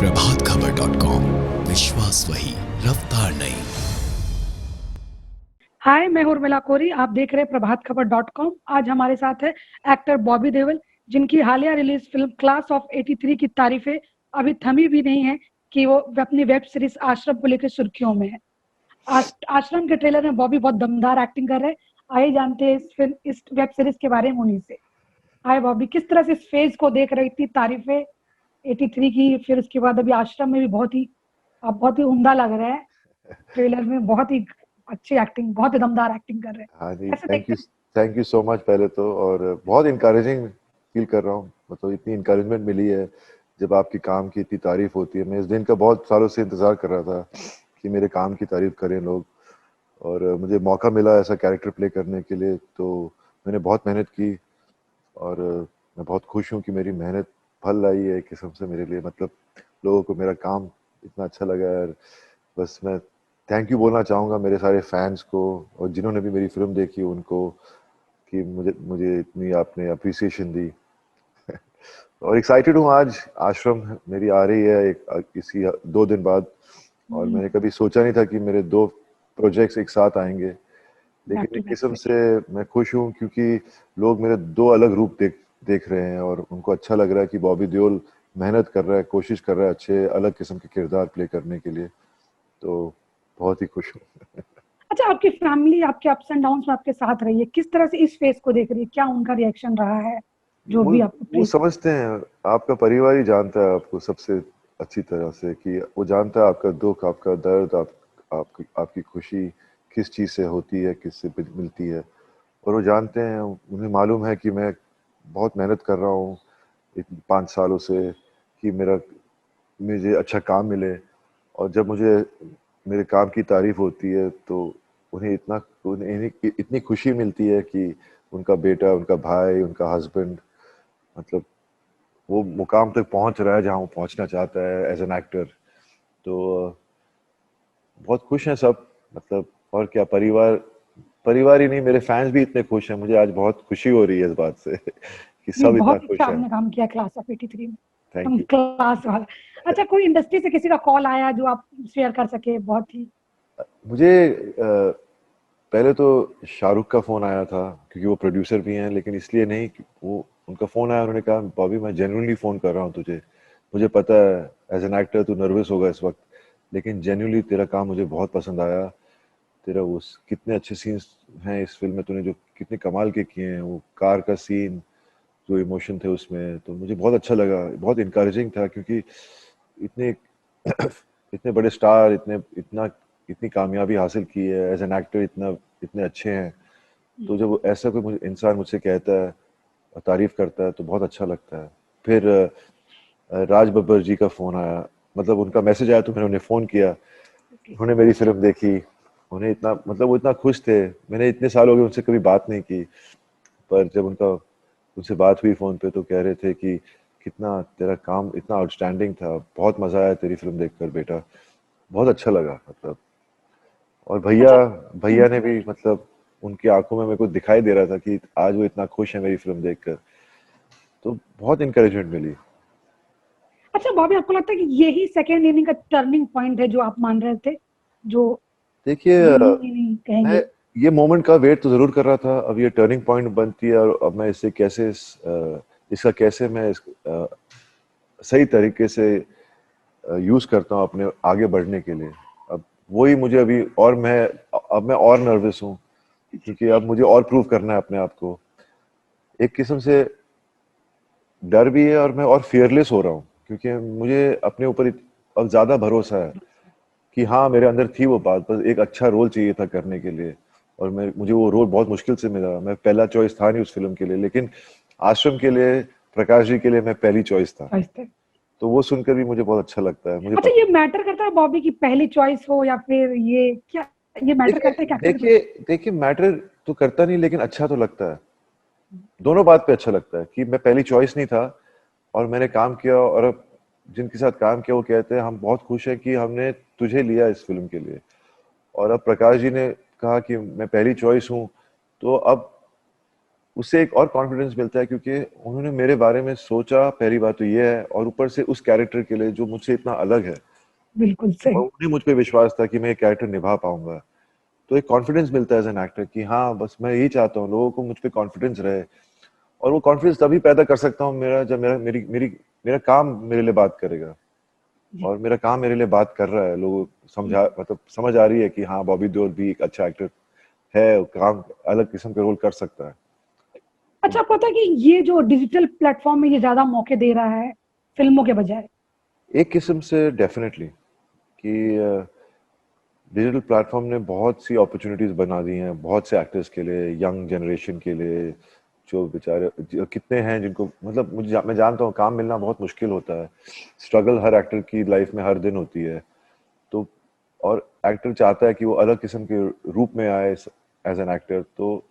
प्रभात खबर विश्वास वही, रफ्तार नहीं। हाय, मैं उर्मिला कोरी। आप देख रहे हैं प्रभात खबर। आज हमारे साथ है एक्टर बॉबी देओल, जिनकी हालिया रिलीज फिल्म क्लास ऑफ 83 की तारीफें अभी थमी भी नहीं है कि वो अपनी वेब सीरीज आश्रम को लेकर सुर्खियों में है। आश्रम के ट्रेलर में बॉबी बहुत दमदार एक्टिंग कर रहे हैं। आइए जानते हैं इस वेब सीरीज के बारे में उन्हीं से। हाय बॉबी, किस तरह से इस फेज को देख रहे हो? इतनी तारीफें 83 की, फिर उसके बाद अभी आश्रम में भी बहुत ही उम्दा लग रहा है। ट्रेलर में बहुत ही अच्छी एक्टिंग, बहुत ही दमदार एक्टिंग कर रहे हैं। हाँ जी, कैसे देखते हैं? थैंक यू सो मच पहले तो। और बहुत इनकरेजिंग फील कर रहा हूँ, मतलब इतनी इनकरेजमेंट मिली है जब आपके काम की इतनी तारीफ होती है। मैं इस दिन का बहुत सालों से इंतज़ार कर रहा था कि मेरे काम की तारीफ करें लोग, और मुझे मौका मिला ऐसा कैरेक्टर प्ले करने के लिए, तो मैंने बहुत मेहनत की। और मैं बहुत खुश हूँ कि मेरी मेहनत फल लाई है एक किस्म से मेरे लिए। मतलब लोगों को मेरा काम इतना अच्छा लगा है। बस मैं थैंक यू बोलना चाहूँगा मेरे सारे फैंस को, और जिन्होंने भी मेरी फिल्म देखी उनको, कि मुझे मुझे इतनी आपने अप्रिसिएशन दी। और एक्साइटेड हूँ, आज आश्रम मेरी आ रही है इसी 2 दिन बाद। और मैंने कभी सोचा नहीं था कि मेरे 2 प्रोजेक्ट्स एक साथ आएंगे, बैक लेकिन टू एक बैक किस्म सही। से मैं खुश हूँ क्योंकि लोग मेरे 2 अलग रूप देख रहे हैं, और उनको अच्छा लग रहा है कि बॉबी देओल मेहनत कर रहा है, कोशिश कर रहा है अच्छे अलग किस्म के किरदार प्ले करने के लिए। तो बहुत ही खुश हूँ। अच्छा, आपकी फैमिली आपके अप्स एंड डाउन्स में आपके साथ रही है, किस तरह से इस फेज को देख रही है? क्या उनका रिएक्शन रहा है जो वो भी आपको वो प्लीज? समझते हैं, आपका परिवार ही जानता है आपको सबसे अच्छी तरह से, कि वो जानता है आपका दुख, आपका दर्द, आपकी खुशी किस चीज़ से होती है, किससे मिलती है। और वो जानते हैं, उन्हें मालूम है कि मैं बहुत मेहनत कर रहा हूँ 5 सालों से, कि मुझे अच्छा काम मिले। और जब मुझे मेरे काम की तारीफ होती है तो उन्हें इतनी खुशी मिलती है कि उनका बेटा, उनका भाई, उनका हस्बैंड, मतलब वो मुकाम तक पहुंच रहा है जहां वो पहुंचना चाहता है एज एन एक्टर। तो बहुत खुश हैं सब, मतलब। और क्या, परिवार ही नहीं, मेरे फैंस भी इतने खुश हैं। मुझे आज बहुत खुशी हो रही है इस बात से कि नहीं, सब इतना बहुत अच्छा खुश हैं। आपने काम किया क्लास ऑफ 83 में। थैंक हम यू। क्लास वाला। अच्छा, कोई इंडस्ट्री से किसी का कॉल आया जो आप शेयर कर सके? बहुत ही मुझे पहले तो शाहरुख का फ़ोन आया था, क्योंकि वो प्रोड्यूसर भी हैं, लेकिन इसलिए नहीं कि वो उनका फ़ोन आया, उन्होंने कहा बॉबी मैं जेन्युइनली फ़ोन कर रहा हूँ तुझे, मुझे पता है एज एन एक्टर तू नर्वस होगा इस वक्त, लेकिन जेन्युइनली तेरा काम मुझे बहुत पसंद आया। तेरा उस कितने अच्छे सीन्स हैं इस फिल्म में, तूने जो कितने कमाल के किए हैं, वो कार का सीन, जो इमोशन थे उसमें, तो मुझे बहुत अच्छा लगा। बहुत इनकरेजिंग था, क्योंकि इतने इतने बड़े स्टार, इतनी कामयाबी हासिल की है एज एन एक्टर, इतने अच्छे हैं। तो जब ऐसा कोई मुझे इंसान मुझसे कहता है और तारीफ करता है तो बहुत अच्छा लगता है। फिर राज बब्बर जी का फोन आया, मतलब उनका मैसेज आया तो मैंने उन्हें फोन किया। उन्होंने मेरी फिल्म देखी, उन्हें इतना, मतलब वो इतना खुश थे। मैंने इतने साल हो गए उनसे कभी बात नहीं की, पर जब उनसे बात हुई फोन पे तो कह रहे थे कि कितना तेरा काम इतना आउटस्टैंडिंग था, बहुत मजा आया तेरी फिल्म देखकर बेटा, बहुत अच्छा लगा, मतलब। और भैया अच्छा। भैया ने भी, मतलब उनकी आंखों में मेरे को दिखाई दे रहा था कि आज वो इतना खुश है मेरी फिल्म देखकर, तो बहुत इंकरेजमेंट मिली। अच्छा बॉबी, आपको लगता है कि यही सेकेंड इनिंग का टर्निंग पॉइंट है जो आप मान रहे थे, जो देखिए, विनिंग इनिंग मैं कहेंगे? ये मोमेंट का वेट तो जरूर कर रहा था, अब ये टर्निंग पॉइंट बनती है, और अब मैं इसका कैसे मैं सही तरीके से यूज करता हूँ अपने आगे बढ़ने के लिए। अब वही मुझे अभी, और मैं और नर्वस हूँ, क्योंकि अब मुझे और प्रूव करना है अपने आप को। एक किस्म से डर भी है, और मैं और फियरलेस हो रहा हूँ, क्योंकि मुझे अपने ऊपर अब ज्यादा भरोसा है कि हाँ, मेरे अंदर थी वो बात, बस एक अच्छा रोल चाहिए था करने के लिए। और मुझे वो रोल बहुत मुश्किल से मिला। मैं पहला चॉइस था नहीं उस फिल्म के लिए, लेकिन आश्रम के लिए, प्रकाश जी के लिए मैं पहली चॉइस था। चॉइस थे। तो वो सुनकर भी मुझे बहुत अच्छा लगता है, मुझे अच्छा, पता। ये मैटर करता है बॉबी की पहली चॉइस हो या फिर ये क्या? ये मैटर देखिए करता है कि एक्टर को? देखिए देखिए, मैटर तो करता नहीं, लेकिन अच्छा तो लगता है। दोनों बात पे अच्छा लगता है कि मैं पहली चॉइस नहीं था और मैंने काम किया, और अब जिनके साथ काम किया वो कहते हैं हम बहुत खुश हैं कि हमने तुझे लिया इस फिल्म के लिए। और अब प्रकाश जी ने कहा कि मैं पहली चॉइस हूँ, तो अब उससे एक और कॉन्फिडेंस मिलता है, क्योंकि उन्होंने मेरे बारे में सोचा, पहली बात तो ये है, और ऊपर से उस कैरेक्टर के लिए जो मुझसे इतना अलग है, बिल्कुल और सही। उन्हें मुझ पे विश्वास था कि मैं ये कैरेक्टर निभा पाऊंगा। तो एक कॉन्फिडेंस मिलता है एज एन एक्टर कि हाँ, बस मैं यही चाहता हूँ लोगों को मुझ पे कॉन्फिडेंस रहे। और वो कॉन्फिडेंस तभी पैदा कर सकता हूँ मेरा जब मेरा काम मेरे लिए बात करेगा, जी। और मेरा काम मेरे लिए बात कर रहा है, लोग समझा, मतलब समझ आ रही है कि हाँ, बॉबी देओल भी एक अच्छा एक्टर है, काम अलग किस्म के रोल कर सकता है। तो अच्छा, आपको पता है कि ये जो डिजिटल प्लेटफॉर्म में ये ज्यादा मौके दे रहा है फिल्मों के बजाय? एक किस्म से डेफिनेटली कि डिजिटल प्लेटफॉर्म ने बहुत सी अपॉर्चुनिटीज बना दी हैं बहुत से एक्टर्स के लिए, यंग जनरेशन के लिए, जो बेचारे कितने हैं जिनको, मतलब मैं जानता हूँ काम मिलना बहुत मुश्किल होता है, स्ट्रगल हर एक्टर की लाइफ में हर दिन होती है। तो और एक्टर चाहता है कि वो अलग किस्म के रूप में आए एज एन एक्टर। तो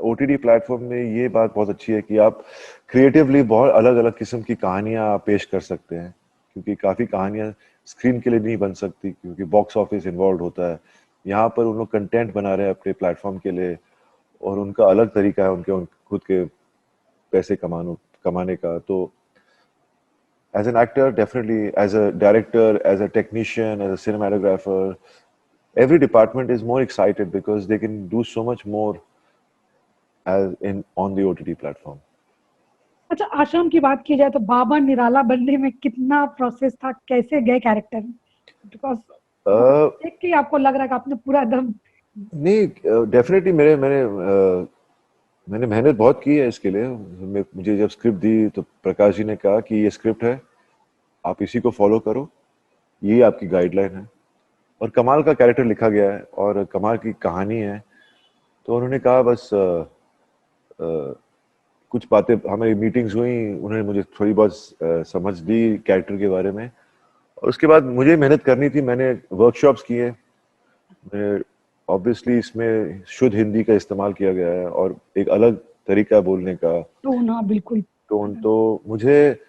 ओटीटी प्लेटफॉर्म में ये बात बहुत अच्छी है कि आप क्रिएटिवली बहुत अलग अलग किस्म की कहानियां आप पेश कर सकते हैं, क्योंकि काफ़ी कहानियां स्क्रीन के लिए नहीं बन सकती, क्योंकि बॉक्स ऑफिस इन्वॉल्व होता है। यहाँ पर उन लोग कंटेंट बना रहे हैं अपने प्लेटफॉर्म के लिए, और उनका अलग तरीका है उनके खुद के पैसे कमाने का। तो as an actor, definitely, as a director, as a technician, as a cinematographer, every department is more excited because they can do so much more as in on the OTT platform. अच्छा, आश्रम की बात की जाए तो बाबा निराला बनने में कितना प्रोसेस था, कैसे गए कैरेक्टर में? बिकॉज Uh, देख के ही आपको लग रहा है कि आपने पूरा एकदम। नहीं, डेफिनेटली मैंने मेहनत बहुत की है इसके लिए। मुझे जब स्क्रिप्ट दी तो प्रकाश जी ने कहा कि ये स्क्रिप्ट है, आप इसी को फॉलो करो, ये आपकी गाइडलाइन है। और कमाल का कैरेक्टर लिखा गया है और कमाल की कहानी है। तो उन्होंने कहा बस अ, कुछ बातें, हमारी मीटिंग्स हुई, उन्होंने मुझे थोड़ी बहुत समझ दी कैरेक्टर के बारे में, और उसके बाद मुझे मेहनत करनी थी। मैंने वर्कशॉप्स किए, मैंने ऑब्वियसली इसमें शुद्ध हिंदी का इस्तेमाल किया गया है और एक अलग तरीका है बोलने का, टोन, हाँ बिल्कुल। टोन। तो मुझे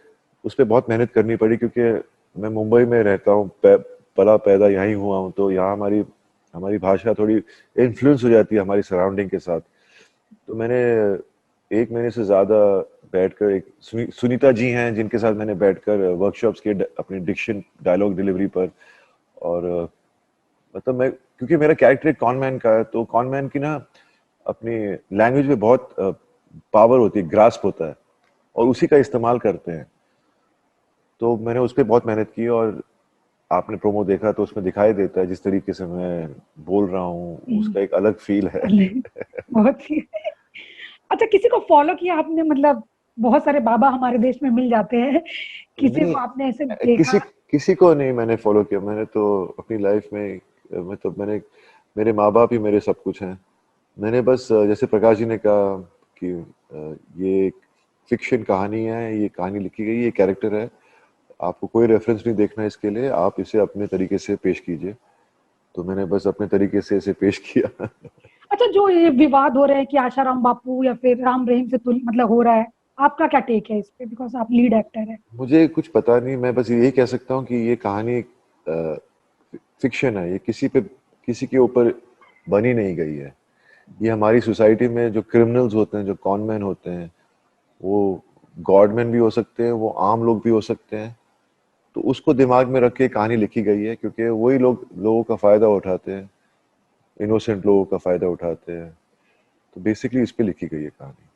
उस पर बहुत मेहनत करनी पड़ी, क्योंकि मैं मुंबई में रहता हूँ, पला पैदा यहीं हुआ हूँ, तो यहाँ हमारी हमारी भाषा थोड़ी इन्फ्लुएंस हो जाती है हमारी सराउंडिंग के साथ। तो मैंने 1 महीने से ज़्यादा बैठकर, एक सुनीता जी हैं जिनके साथ मैंने बैठकर वर्कशॉप्स किए अपनी डिक्शन डायलॉग डिलीवरी पर। और मतलब मैं, क्योंकि मेरा कैरेक्टर एक कॉनमैन का है, तो कॉनमैन की ना अपनी लैंग्वेज में बहुत पावर होती है, ग्रास्प होता है, और उसी का इस्तेमाल करते हैं। तो मैंने उस पर बहुत मेहनत की, और आपने प्रोमो देखा तो उसमें दिखाई देता है जिस तरीके से मैं बोल रहा हूँ, हम्म, उसका एक अलग फील है। अरे, बहुत ही। अच्छा, किसी को फॉलो किया आपने? मतलब बहुत सारे बाबा हमारे देश में मिल जाते हैं, किसी नहीं, को आपने ऐसे किसी देखा? किसी को नहीं मैंने फॉलो किया। मैंने तो अपनी लाइफ में, मैं तो मैंने मेरे माँ बाप ही मेरे सब कुछ हैं। मैंने बस जैसे प्रकाश जी ने कहा कि ये एक फिक्शन कहानी है, ये कहानी लिखी गई, ये कैरेक्टर है, आपको कोई रेफरेंस नहीं देखना इसके लिए, आप इसे अपने तरीके से पेश कीजिए। तो मैंने बस अपने तरीके से इसे पेश किया। अच्छा, जो ये विवाद हो रहे हैं कि आशाराम बापू या फिर राम रहीम से मतलब हो रहा है, आपका क्या टेक है इस पे? बिकॉज आप लीड एक्टर है। मुझे कुछ पता नहीं, मैं बस यही कह सकता हूँ कि ये कहानी फिक्शन है, ये किसी के ऊपर बनी नहीं गई है। ये हमारी सोसाइटी में जो क्रिमिनल्स होते हैं, जो कॉनमैन होते हैं, वो गॉडमैन भी हो सकते हैं, वो आम लोग भी हो सकते हैं। तो उसको दिमाग में रख के कहानी लिखी गई है, क्योंकि वही लोग लोगों का फायदा उठाते हैं, इनोसेंट लोगों का फायदा उठाते हैं। तो बेसिकली इस पे लिखी गई है कहानी।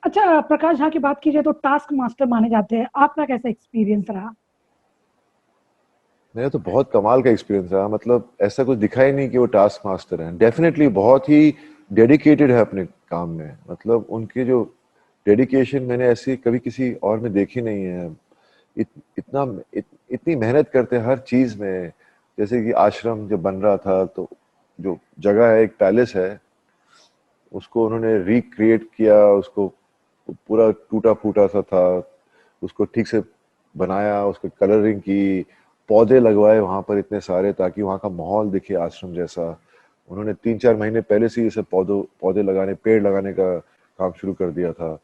अच्छा, प्रकाश झा की बात की जाए तो टास्क मास्टर माने जाते हैं, आपका कैसा एक्सपीरियंस रहा? मेरा तो बहुत कमाल का एक्सपीरियंस रहा, मतलब ऐसा कुछ दिखा ही नहीं कि वो टास्क मास्टर हैं। डेफिनेटली बहुत ही डेडिकेटेड है अपने काम में, मतलब उनके जो डेडिकेशन मैंने ऐसी कभी किसी और में देखी नहीं है। इत, इतना इतनी मेहनत करते हैं हर चीज में। जैसे कि आश्रम जब बन रहा था, तो जो जगह है, एक पैलेस है, उसको उन्होंने रिक्रिएट किया, उसको पूरा टूटा फूटा सा था, उसको ठीक से बनाया, उसको कलरिंग की, पौधे लगवाए वहां पर इतने सारे ताकि वहां का माहौल दिखे आश्रम जैसा। उन्होंने 3-4 महीने पहले से ये सब पौधे लगाने, पेड़ लगाने का काम शुरू कर दिया था।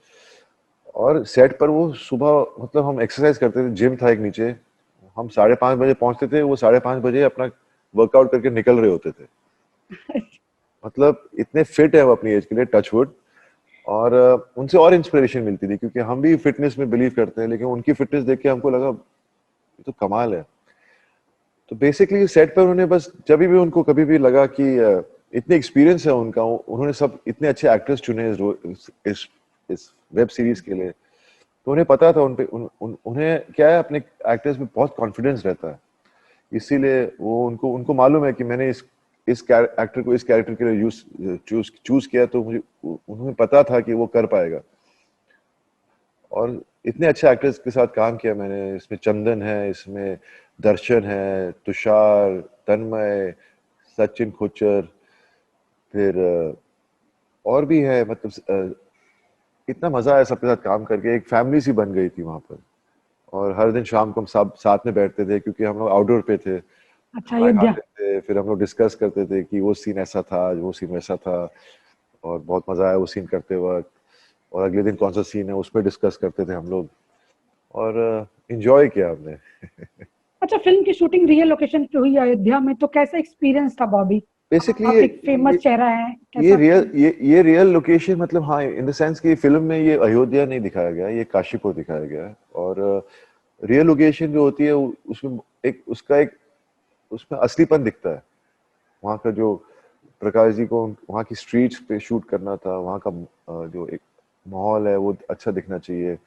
और सेट पर वो सुबह, मतलब हम एक्सरसाइज करते थे, जिम था एक नीचे, हम 5:30 बजे पहुंचते थे, वो 5:30 बजे अपना वर्कआउट करके निकल रहे होते थे। मतलब इतने फिट है वो अपनी एज के लिए, टचवुड। और उनसे और इंस्पिरेशन मिलती थी, क्योंकि हम भी फिटनेस में बिलीव करते हैं, लेकिन उनकी फिटनेस देख के हमको लगा ये तो कमाल है। तो बेसिकली सेट पर उन्होंने बस जब भी उनको कभी भी लगा कि इतने एक्सपीरियंस है उनका, उन्होंने सब इतने अच्छे एक्टर्स चुने इस वेब सीरीज के लिए, तो उन्हें पता था उन्हें क्या है, अपने एक्टर्स में बहुत कॉन्फिडेंस रहता है, इसीलिए वो उनको उनको मालूम है कि मैंने इस एक्टर को इस कैरेक्टर के लिए चूज किया, तो मुझे उन्हें पता था कि वो कर पाएगा। और इतने अच्छे एक्टर्स के साथ काम किया मैंने, इसमें चंदन है, इसमें दर्शन है, तुषार, तन्मय, सचिन खोचर, फिर और भी है, मतलब इतना मजा आया सबके साथ काम करके, एक फैमिली सी बन गई थी वहां पर। और हर दिन शाम को हम सब साथ में बैठते थे, क्योंकि हम लोग आउटडोर पे थे, अच्छा, खाना अयोध्या। खाते थे, फिर हम लोग डिस्कस करते थे कि वो सीन ऐसा था, आज वो सीन वैसा था, और बहुत मजा आया वो सीन करते वक्त। और अगले दिन कौन सा सीन है उस पर डिस्कस करते थे हम लोग, और एंजॉय किया हमने। अच्छा, फिल्म की शूटिंग रियल लोकेशन पे हुई अयोध्या में, तो कैसा एक्सपीरियंस था बॉबी? बेसिकली आप एक फेमस चेहरा है, ये कैसा था? रियल ये रियल लोकेशन, मतलब हाँ, इन द सेंस कि फिल्म में ये अयोध्या नहीं दिखाया गया है, ये काशीपुर दिखाया गया है। और रियल लोकेशन जो होती है उसमें एक उसका एक उसमें असलीपन दिखता है। वहाँ का जो प्रकाश जी को वहाँ की स्ट्रीट्स पे शूट करना था, वहाँ का जो एक माहौल है वो अच्छा दिखना चाहिए,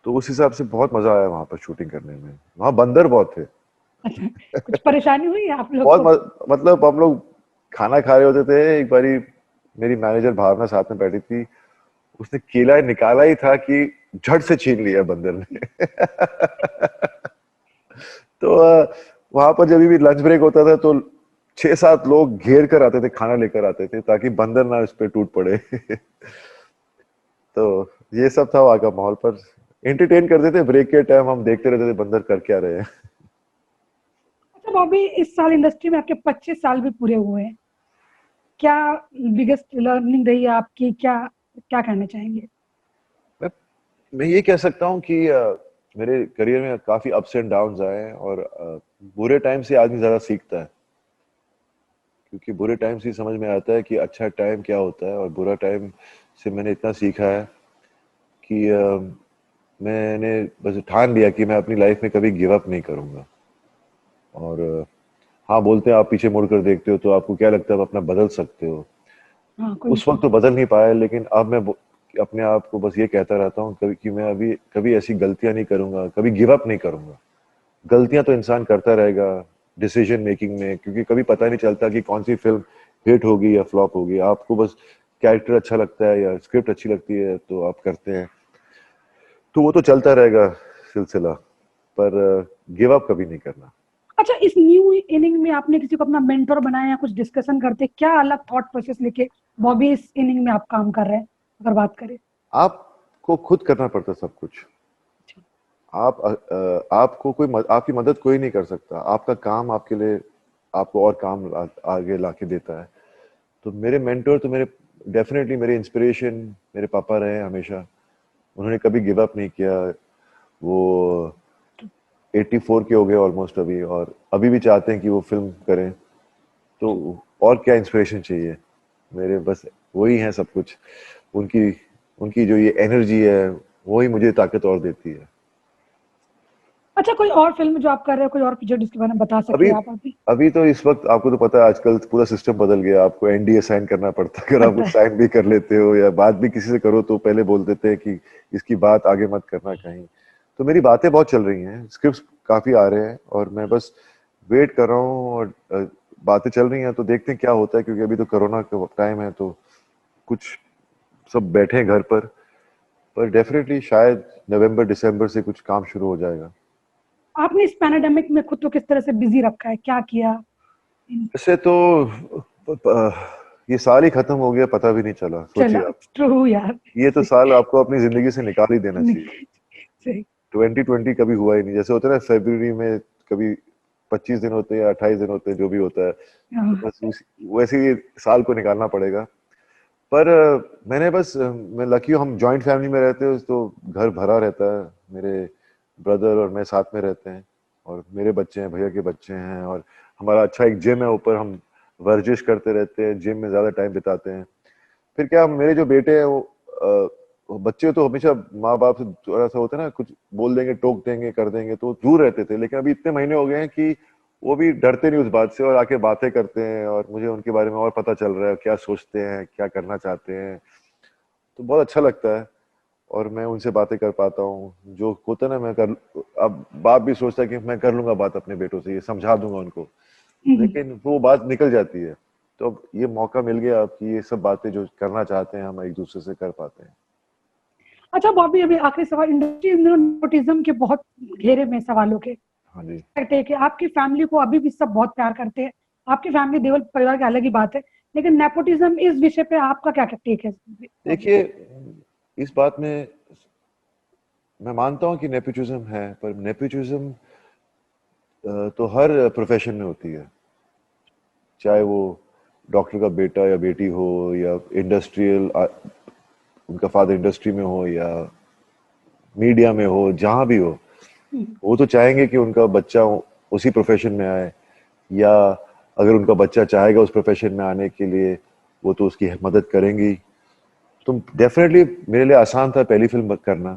तो उस हिसाब से बहुत मजा आया वहाँ पर शूटिंग करने में। वहाँ बंदर बहुत थे। अच्छा, कुछ परेशानी हुई आप लोग बहुत को? मतलब हम लोग खाना खा रहे होते थे, एक बारी मेरी मैनेजर भावना साथ में बैठी थी, उसने केला निकाला ही था कि झट से छीन लिया बंदर ने। तो वहां पर जब भी लंच ब्रेक होता था तो 6-7 लोग घेर कर आते थे, खाना लेकर आते थे, ताकि बंदर ना उस पर टूट पड़े। तो ये सब था वहां का माहौल। पर एंटरटेन करते थे, ब्रेक के टाइम हम देखते रहते थे बंदर कर क्या रहे हैं। अच्छा बॉबी, इस साल इंडस्ट्री में आपके 25 साल भी पूरे हुए हैं। क्या बिगेस्ट लर्निंग रही है आपकी? क्या क्या कहना चाहेंगे? मैं मैं ये कह सकता हूँ कि मेरे करियर में काफी अप्स एंड डाउन्स आए हैं, और बुरे टाइम से आदमी ज्यादा सीखता है, क्योंकि बुरे टाइम से ही समझ में आता है कि अच्छा टाइम क्या होता है। और बुरा टाइम से मैंने इतना सीखा है कि मैंने बस ठान लिया कि मैं अपनी लाइफ में कभी गिव अप नहीं करूंगा। और हाँ, बोलते हैं आप पीछे मुड़कर देखते हो तो आपको क्या लगता है आप अपना बदल सकते हो। हाँ, कोई उस वक्त तो बदल नहीं पाया, लेकिन अब मैं अपने आप को बस ये कहता रहता हूँ कभी कि मैं अभी कभी ऐसी गलतियां नहीं करूंगा, कभी गिव अप नहीं करूंगा। गलतियां तो इंसान करता रहेगा डिसीजन मेकिंग में, क्योंकि कभी पता नहीं चलता कि कौन सी फिल्म हिट होगी या फ्लॉप होगी। आपको बस कैरेक्टर अच्छा लगता है या स्क्रिप्ट अच्छी लगती है तो आप करते हैं, तो वो तो चलता रहेगा सिलसिला, पर गिव अप कभी नहीं करना। अच्छा, इस न्यू इनिंग में आपने किसी को अपना मेंटर बनाया या कुछ डिस्कशन करते, क्या अलग थॉट प्रोसेस लेके बॉबी इस इनिंग में आप काम कर रहे हैं, अगर बात करें? आपको खुद करना पड़ता है सब कुछ। आपको आपकी मदद कोई नहीं कर सकता, आपका काम आपके लिए आपको और काम आगे लाके देता है। तो मेरे मेंटर तो मेरे डेफिनेटली मेरे इंस्पिरेशन मेरे पापा रहे हैं हमेशा। उन्होंने कभी गिव अप नहीं किया। वो 84 के हो गए ऑलमोस्ट अभी, और अभी भी चाहते हैं कि वो फिल्म करें। तो और क्या इंस्पिरेशन चाहिए, मेरे बस वही है सब कुछ। उनकी उनकी जो ये एनर्जी है वही मुझे ताकत और देती है। अच्छा, कोई और फिल्म जो आप कर रहे हो, कोई और पिक्चर जिसके बारे में बता सके अभी आप अभी? अभी तो इस वक्त आपको तो पता है आजकल पूरा सिस्टम बदल गया, आपको एनडीए साइन करना पड़ता है। अगर आप पता कुछ है। साइन भी कर लेते हो या बात भी किसी से करो तो पहले बोल देते हैं कि इसकी बात आगे मत करना कहीं। तो मेरी बातें बहुत चल रही हैं, स्क्रिप्ट्स काफी आ रहे हैं, और मैं बस वेट कर रहा हूँ। और बातें चल रही हैं तो देखते हैं क्या होता है, क्योंकि अभी तो कोरोना का टाइम है, तो कुछ सब बैठे हैं घर पर डेफिनेटली शायद नवंबर दिसंबर से कुछ काम शुरू हो जाएगा। आपने इस पैनेडेमिक में खुद को किस तरह से बिजी रखा है, क्या किया? वैसे तो ये साल ही खत्म हो गया, पता भी नहीं चला, चला, सोचिए आप। ट्रू यार। ये तो साल आपको अपनी जिंदगी से निकाल ही देना चाहिए। सही। 2020 कभी हुआ ही नहीं, जैसे होता है ना फरवरी में कभी 25 दिन होते हैं या 28 दिन होते हैं, जो भी होता है, तो हाँ। बस वैसे ही साल को निकालना पड़ेगा। पर मैंने बस मैं लकी हूँ, हम जॉइंट फैमिली में रहते हैं तो घर भरा रहता है। मेरे ब्रदर और मैं साथ में रहते हैं, और मेरे बच्चे हैं, भैया के बच्चे हैं, और हमारा अच्छा एक जिम है ऊपर, हम वर्जिश करते रहते हैं, जिम में ज्यादा टाइम बिताते हैं। फिर क्या, मेरे जो बेटे हैं वो बच्चे तो हमेशा माँ बाप से थोड़ा सा होता है ना, कुछ बोल देंगे, टोक देंगे, कर देंगे, तो दूर रहते थे। लेकिन अभी इतने महीने हो गए हैं कि वो भी डरते नहीं उस बात से और आके बातें करते हैं, और मुझे उनके बारे में और पता चल रहा है, क्या सोचते हैं, क्या करना चाहते हैं। तो बहुत अच्छा लगता है और मैं उनसे बातें कर पाता हूँ। जो होता है ना, मैं कर, अब बाप भी सोचता है कि मैं कर लूंगा बात अपने बेटों से, ये समझा दूंगा उनको, लेकिन वो बात निकल जाती है। तो अब ये मौका मिल गया अब कि ये सब बातें जो करना चाहते हैं हम एक दूसरे से कर पाते हैं। अच्छा बॉबी, अभी आखिरी सवाल, इंडस्ट्री नेपोटिज्म के बहुत घेरे में सवालों के हाँ जी। टेक है। आपकी फैमिली को अभी भी सब बहुत प्यार करते हैं, आपकी फैमिली देवल परिवार की अलग ही बात है, लेकिन नेपोटिज्म इस विषय पे आपका क्या टेक है? देखिए, इस बात में मैं मानता हूँ कि नेपोटिज्म है, पर नेपोटिज्म तो हर प्रोफेशन में होती है, चाहे वो डॉक्टर का बेटा या बेटी हो, या इंडस्ट्रियल, उनका फादर इंडस्ट्री में हो, या मीडिया में हो, जहां भी हो। वो तो चाहेंगे कि उनका बच्चा उसी प्रोफेशन में आए, या अगर उनका बच्चा चाहेगा उस प्रोफेशन में आने के लिए, वो तो उसकी मदद करेंगी। तो डेफिनेटली मेरे लिए आसान था पहली फिल्म करना,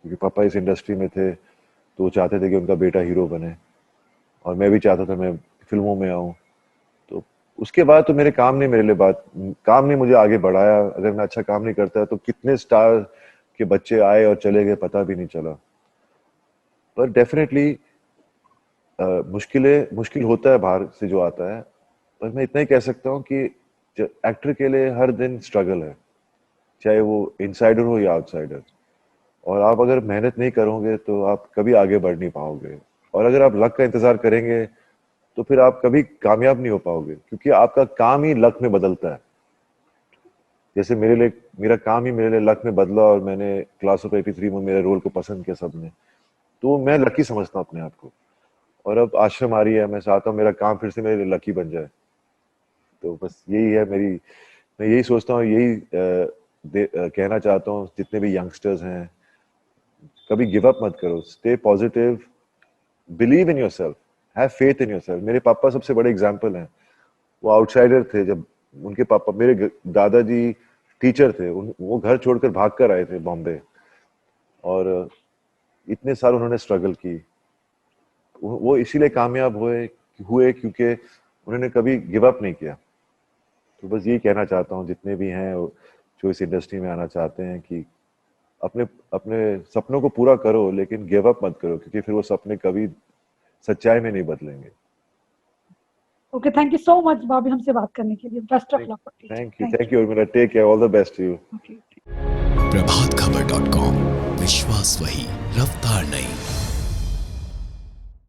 क्योंकि पापा इस इंडस्ट्री में थे, तो वो चाहते थे कि उनका बेटा हीरो बने, और मैं भी चाहता था मैं फिल्मों में आऊं। तो उसके बाद तो मेरे काम ने मेरे लिए काम ने मुझे आगे बढ़ाया। अगर मैं अच्छा काम नहीं करता तो कितने स्टार के बच्चे आए और चले गए, पता भी नहीं चला। पर डेफिनेटली मुश्किल होता है बाहर से जो आता है, पर मैं इतना ही कह सकता हूँ कि एक्टर के लिए हर दिन स्ट्रगल है, चाहे वो इनसाइडर हो या आउटसाइडर। और आप अगर मेहनत नहीं करोगे तो आप कभी आगे बढ़ नहीं पाओगे, और अगर आप लक का इंतजार करेंगे तो फिर आप कभी कामयाब नहीं हो पाओगे, क्योंकि आपका काम ही लक में बदलता है। जैसे मेरा काम ही मेरे लिए लक में बदला, और मैंने क्लास ऑफ 83 में मेरे रोल को पसंद किया सबने, तो मैं लकी समझता हूँ अपने आप को। और अब आश्रम आ रही है, मैं चाहता हूँ मेरा काम फिर से मेरे लिए लकी बन जाए। तो बस यही है मैं यही सोचता हूँ, यही कहना चाहता हूँ जितने भी यंगस्टर्स हैं, कभी गिव अप मत करो, stay positive, believe in yourself, have faith in yourself. मेरे पापा सबसे बड़े एग्जांपल हैं। वो आउटसाइडर थे। जब उनके पापा, मेरे दादाजी टीचर थे, वो घर छोड़कर भाग कर आए थे बॉम्बे, और इतने साल उन्होंने स्ट्रगल की। वो इसीलिए कामयाब हुए क्योंकि उन्होंने कभी गिव अप नहीं किया। तो बस यही कहना चाहता हूँ जितने भी हैं जो इस इंडस्ट्री में आना चाहते हैं, कि अपने अपने सपनों को पूरा करो, लेकिन गिव अप मत करो, क्योंकि फिर वो सपने कभी सच्चाई में नहीं बदलेंगे। Okay, thank you so much Bobby हमसे बात करने के लिए। Best of luck. Thank you Urmila, take care, all the best to you. Okay. Prabhat Khabar .com, विश्वास वही, रफ्तार नहीं।